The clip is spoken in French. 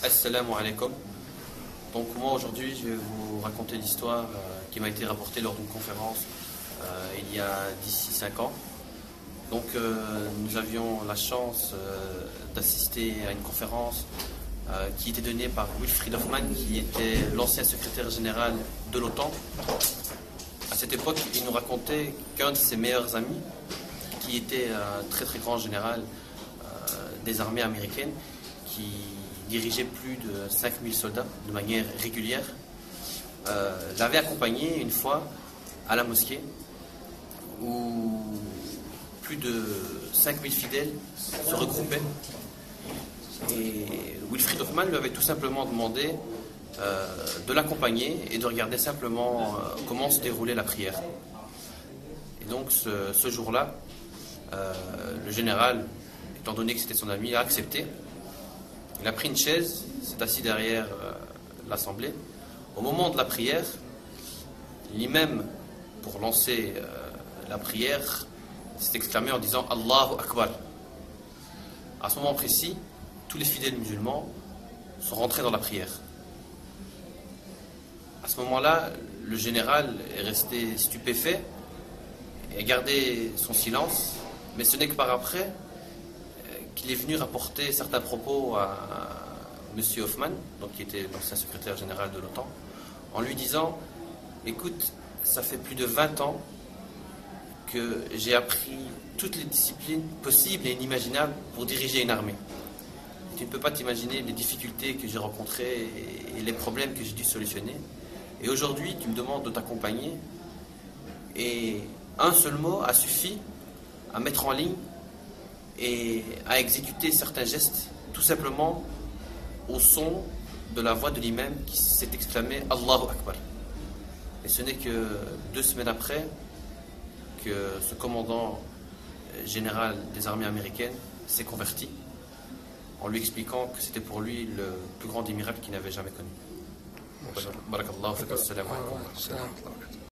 Assalamu alaikum. Donc moi aujourd'hui je vais vous raconter l'histoire qui m'a été rapportée lors d'une conférence il y a d'ici 5 ans. Donc nous avions la chance d'assister à une conférence qui était donnée par Wilfried Hoffmann, qui était l'ancien secrétaire général de l'OTAN. À cette époque, il nous racontait qu'un de ses meilleurs amis, qui était un très très grand général des armées américaines, qui dirigeait plus de 5000 soldats de manière régulière, l'avait accompagné une fois à la mosquée où plus de 5000 fidèles se regroupaient. Et Wilfried Hoffmann lui avait tout simplement demandé de l'accompagner et de regarder simplement comment se déroulait la prière. Et donc ce jour-là, le général, étant donné que c'était son ami, a accepté. Il a pris une chaise, s'est assis derrière l'assemblée. Au moment de la prière, l'imam, pour lancer la prière, s'est exclamé en disant Allahu Akbar. À ce moment précis, tous les fidèles musulmans sont rentrés dans la prière. À ce moment-là, le général est resté stupéfait et a gardé son silence, mais ce n'est que par après qu'il est venu rapporter certains propos à M. Hoffmann, donc qui était l'ancien secrétaire général de l'OTAN, en lui disant écoute, ça fait plus de 20 ans que j'ai appris toutes les disciplines possibles et inimaginables pour diriger une armée. Tu ne peux pas t'imaginer les difficultés que j'ai rencontrées et les problèmes que j'ai dû solutionner. Et aujourd'hui, tu me demandes de t'accompagner. Et un seul mot a suffi à mettre en ligne et à exécuter certains gestes, tout simplement au son de la voix de l'imam qui s'est exclamé Allahu Akbar. Et ce n'est que 2 semaines après que ce commandant général des armées américaines s'est converti, en lui expliquant que c'était pour lui le plus grand des miracles qu'il n'avait jamais connu. Barakallahu fik, assalamu alaikum.